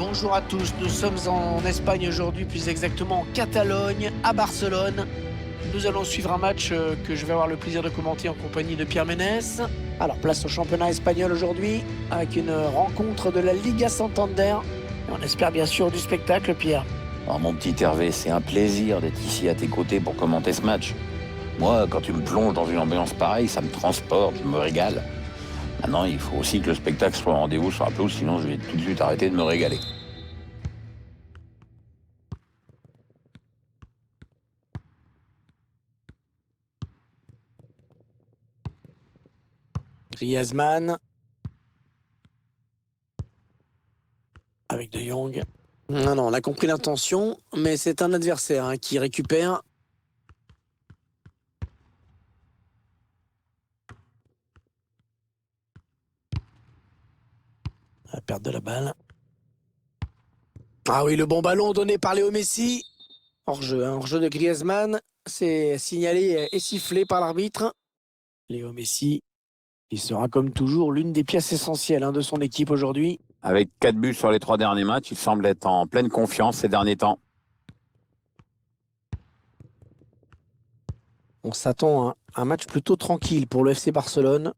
Bonjour à tous, nous sommes en Espagne aujourd'hui, plus exactement en Catalogne, à Barcelone. Nous allons suivre un match que je vais avoir le plaisir de commenter en compagnie de Pierre Ménès. Alors place au championnat espagnol aujourd'hui, avec une rencontre de la Liga Santander. Et on espère bien sûr du spectacle, Pierre. Oh, mon petit Hervé, c'est un plaisir d'être ici à tes côtés pour commenter ce match. Moi, quand tu me plonges dans une ambiance pareille, ça me transporte, je me régale. Maintenant, il faut aussi que le spectacle soit au rendez-vous sur la pelouse, sinon je vais tout de suite arrêter de me régaler. Griezmann. Avec De Jong. Non, on a compris l'intention, mais c'est un adversaire qui récupère. La perte de la balle. Ah oui, le bon ballon donné par Léo Messi. Hors-jeu, hors-jeu de Griezmann. C'est signalé et sifflé par l'arbitre. Léo Messi, il sera comme toujours l'une des pièces essentielles de son équipe aujourd'hui. Avec 4 buts sur les 3 derniers matchs, il semble être en pleine confiance ces derniers temps. On s'attend à un match plutôt tranquille pour le FC Barcelone.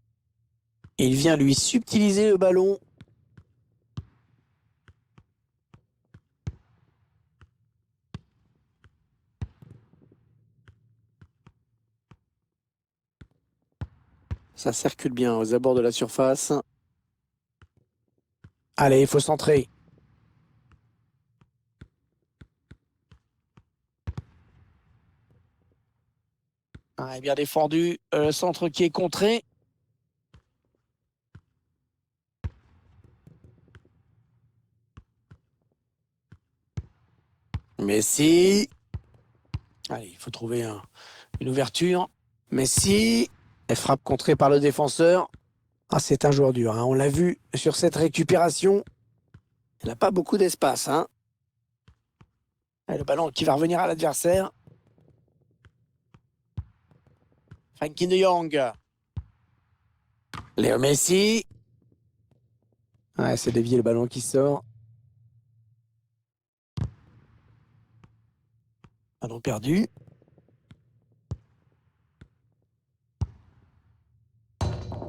Et il vient lui subtiliser le ballon. Ça circule bien aux abords de la surface. Allez, il faut centrer. Ah, bien défendu. Le centre qui est contré. Messi. Allez, il faut trouver une ouverture. Messi. Elle frappe contrée par le défenseur. Ah, c'est un joueur dur. On l'a vu sur cette récupération. Il n'a pas beaucoup d'espace. Et le ballon qui va revenir à l'adversaire. Frenkie de Jong. Léo Messi. Ouais, c'est dévié le ballon qui sort. Ballon perdu.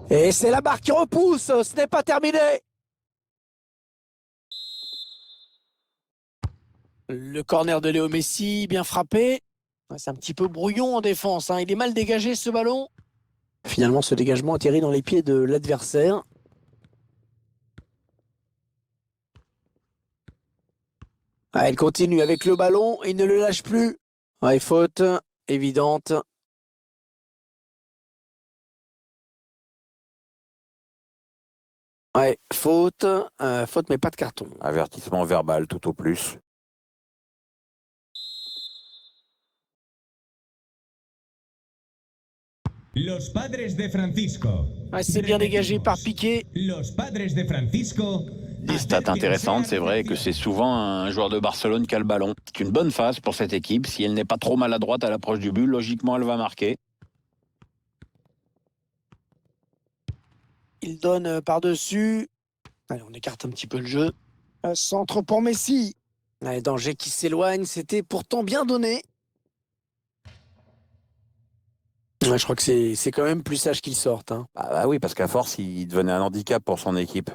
Et c'est la barre qui repousse. Ce n'est pas terminé. Le corner de Léo Messi, bien frappé. C'est un petit peu brouillon en défense. Il est mal dégagé ce ballon. Finalement, ce dégagement atterrit dans les pieds de l'adversaire. Elle continue avec le ballon. Il ne le lâche plus. Ouais, faute évidente. Ouais, faute. Faute, mais pas de carton. Avertissement verbal tout au plus. Los padres de Francisco. Ouais, c'est bien dégagé par Piqué. Los padres de Francisco. Des stats intéressantes, c'est vrai que c'est souvent un joueur de Barcelone qui a le ballon. C'est une bonne phase pour cette équipe. Si elle n'est pas trop maladroite à l'approche du but, logiquement, elle va marquer. Il donne par-dessus. Allez, on écarte un petit peu le jeu. Centre pour Messi. Allez, danger qui s'éloigne. C'était pourtant bien donné. Ouais, je crois que c'est quand même plus sage qu'il sorte. Bah oui, parce qu'à force, il devenait un handicap pour son équipe.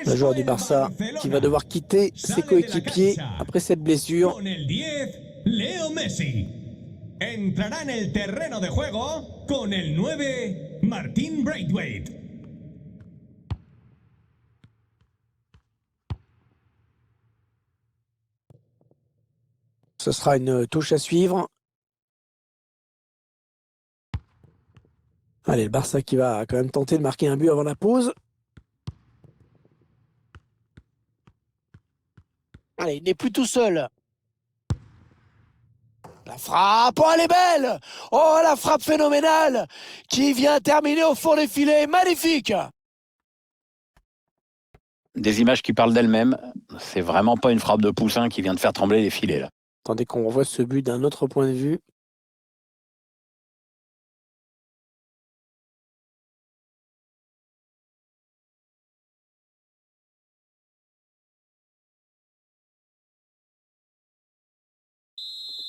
Le joueur du Barça qui va devoir quitter ses coéquipiers après cette blessure. Con el 10, Leo Messi. Entrará en el terreno de juego con el 9, Martin Braithwaite. Ce sera une touche à suivre. Allez, le Barça qui va quand même tenter de marquer un but avant la pause. Allez, il n'est plus tout seul. La frappe, oh elle est belle! Oh la frappe phénoménale qui vient terminer au fond des filets, magnifique! Des images qui parlent d'elles-mêmes. C'est vraiment pas une frappe de poussin qui vient de faire trembler les filets, là. Attendez qu'on revoie ce but d'un autre point de vue.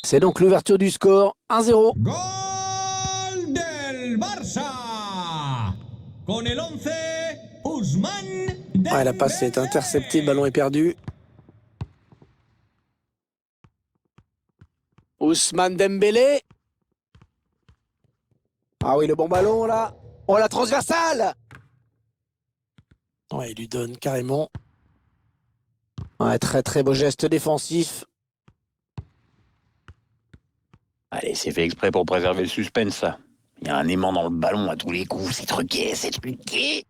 C'est donc l'ouverture du score, 1-0. Gol del Barça. Con el 11, Ousmane Dembélé. Ouais, la passe est interceptée, le ballon est perdu. Ousmane Dembélé. Ah oui, le bon ballon là. Oh, la transversale. Ouais, il lui donne carrément. Ouais, très très beau geste défensif. Allez, c'est fait exprès pour préserver le suspense, ça. Il y a un aimant dans le ballon à tous les coups. C'est truqué, c'est truqué.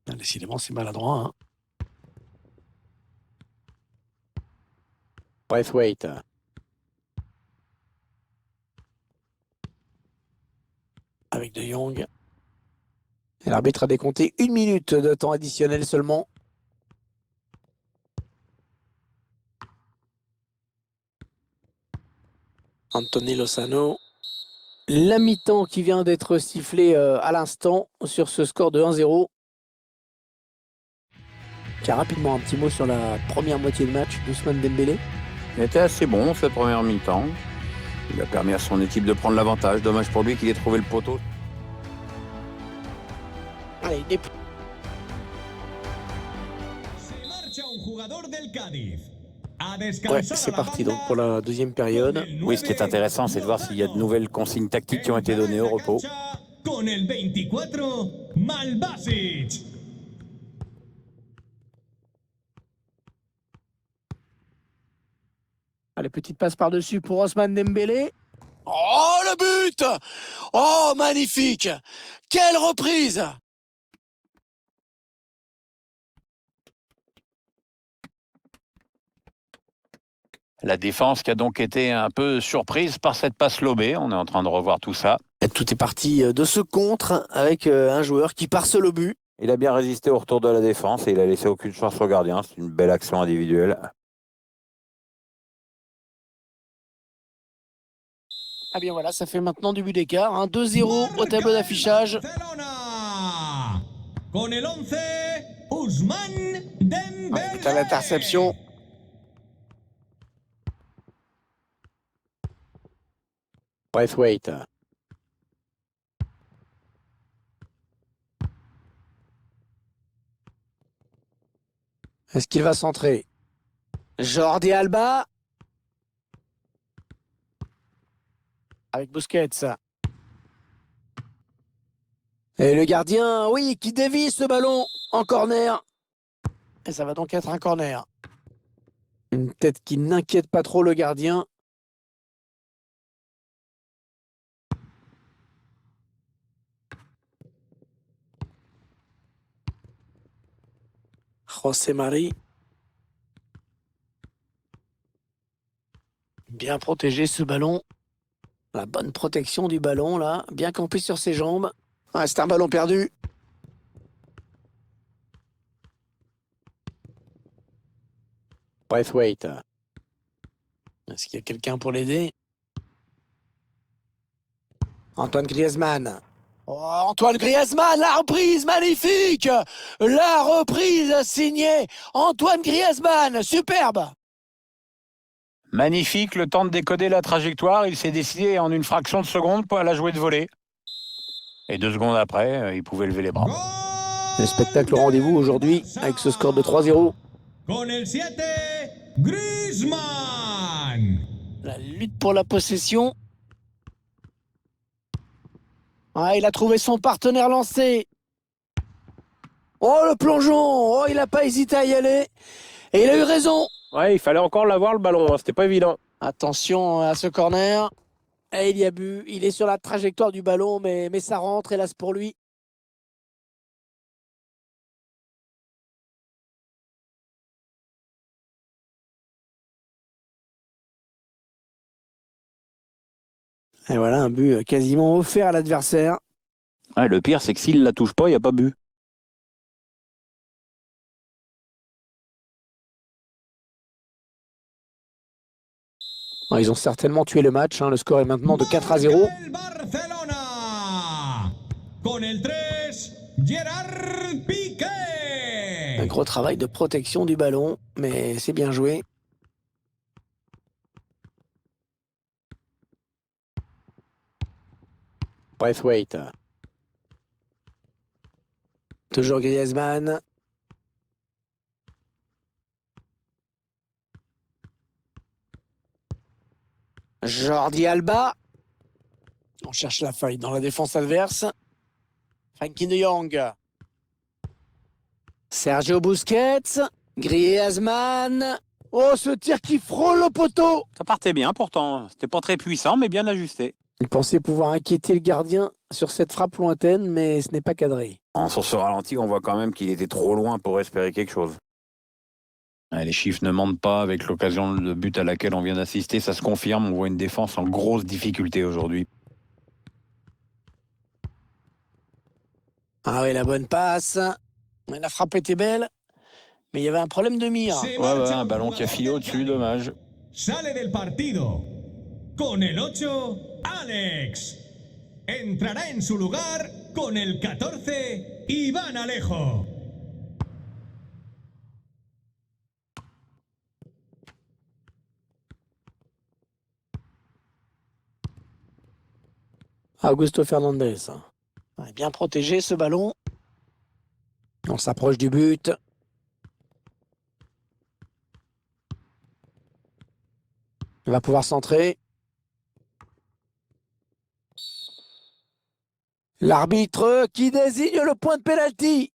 Ah, décidément, c'est maladroit. Hein. Braithwaite. Avec De Jong. Et l'arbitre a décompté 1 minute de temps additionnel seulement. Anthony Lozano. La mi-temps qui vient d'être sifflée à l'instant sur ce score de 1-0. Tiens, rapidement un petit mot sur la première moitié de match d'Ousmane Dembélé. Il était assez bon, cette première mi-temps. Il a permis à son équipe de prendre l'avantage. Dommage pour lui qu'il ait trouvé le poteau. Allez, Se marcha un jugador del Cádiz. ouais, c'est parti donc pour la deuxième période. Oui, ce qui est intéressant, c'est de voir s'il y a de nouvelles consignes tactiques qui ont été données au repos. Con el 24, Malbasic. Allez, petite passe par-dessus pour Ousmane Dembélé. Oh, le but! Oh, magnifique! Quelle reprise! La défense qui a donc été un peu surprise par cette passe lobée. On est en train de revoir tout ça. Et tout est parti de ce contre avec un joueur qui part seul au but. Il a bien résisté au retour de la défense et il a laissé aucune chance au gardien. C'est une belle action individuelle. Ah bien voilà, ça fait maintenant du but d'écart. Hein. 2-0 au tableau d'affichage. Barcelona. Con el 11, Ousmane Dembélé. Avec à l'interception. Braithwaite. Est-ce qu'il va centrer? Jordi Alba. Avec Busquets. Et le gardien, oui, qui dévie ce ballon en corner. Et ça va donc être un corner. Une tête qui n'inquiète pas trop le gardien. José Mari. Bien protégé ce ballon. La bonne protection du ballon là. Bien campé sur ses jambes. Ah, c'est un ballon perdu. Braithwaite. Est-ce qu'il y a quelqu'un pour l'aider? Antoine Griezmann. Oh, Antoine Griezmann, la reprise magnifique! La reprise signée Antoine Griezmann, superbe! Magnifique, le temps de décoder la trajectoire. Il s'est décidé en une fraction de seconde pour la jouer de volée. Et 2 secondes après, il pouvait lever les bras. Le spectacle au rendez-vous aujourd'hui avec ce score de 3-0. Con el 7, Griezmann. La lutte pour la possession. Ah, il a trouvé son partenaire lancé. Oh, le plongeon! Oh, il n'a pas hésité à y aller. Et il a eu raison. Ouais, il fallait encore l'avoir le ballon, hein. C'était pas évident. Attention à ce corner. Et il y a but. Il est sur la trajectoire du ballon, mais ça rentre, hélas pour lui. Et voilà un but quasiment offert à l'adversaire. Ouais, le pire, c'est que s'il la touche pas, il n'y a pas but. Ils ont certainement tué le match. Le score est maintenant de 4-0. Marca el Barcelona. Con el 3, Gerard Piqué. Un gros travail de protection du ballon, mais c'est bien joué. Braithwaite. Toujours Griezmann. Jordi Alba. On cherche la faille dans la défense adverse. Frenkie de Jong. Sergio Busquets. Griezmann. Oh, ce tir qui frôle le poteau. Ça partait bien pourtant. C'était pas très puissant, mais bien ajusté. Il pensait pouvoir inquiéter le gardien sur cette frappe lointaine, mais ce n'est pas cadré. Sur ce ralenti, on voit quand même qu'il était trop loin pour espérer quelque chose. Les chiffres ne mentent pas. Avec l'occasion de but à laquelle on vient d'assister, ça se confirme. On voit une défense en grosse difficulté aujourd'hui. Ah oui, la bonne passe. La frappe était belle, mais il y avait un problème de mire. Se Ouais, marcha un un ballon qui a jugador filé del au-dessus, Cádiz. dommage. Sale del partido. Con el 8, Alex. Entrará en su lugar con el 14, Iván Alejo. Augusto Fernandez. Ouais, bien protégé ce ballon. On s'approche du but. Il va pouvoir centrer. L'arbitre qui désigne le point de pénalty.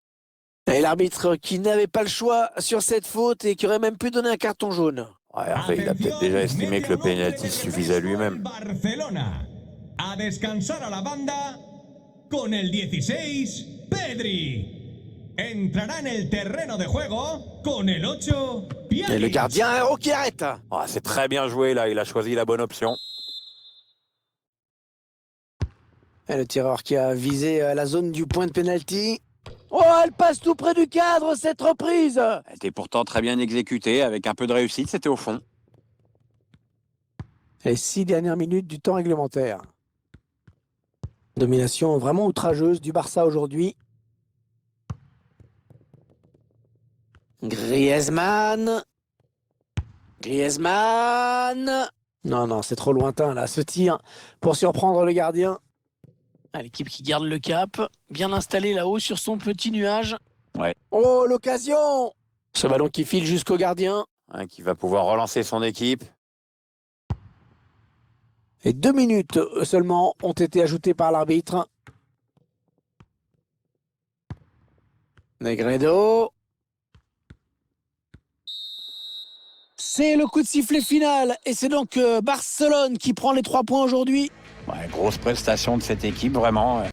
Et l'arbitre qui n'avait pas le choix sur cette faute et qui aurait même pu donner un carton jaune. Ouais, en fait, il a peut-être déjà estimé que le pénalty suffisait à lui-même. Barcelona. A descansar a la banda con el 16, Pedri. Entrará en el terreno de juego con el 8, Et le Pjanic. gardien, oh, qui arrête. C'est très bien joué là, il a choisi la bonne option. Et le tireur qui a visé la zone du point de pénalty. Oh, elle passe tout près du cadre, cette reprise. Elle était pourtant très bien exécutée, avec un peu de réussite, c'était au fond. Les 6 dernières minutes du temps réglementaire. Domination vraiment outrageuse du Barça aujourd'hui. Griezmann. Griezmann. Non, c'est trop lointain là, ce tir pour surprendre le gardien. L'équipe qui garde le cap, bien installée là-haut sur son petit nuage. Ouais. Oh, l'occasion! Ce ballon qui file jusqu'au gardien. Qui va pouvoir relancer son équipe. Et 2 minutes seulement ont été ajoutées par l'arbitre. Negredo. C'est le coup de sifflet final. Et c'est donc Barcelone qui prend les 3 points aujourd'hui. Grosse prestation de cette équipe, vraiment.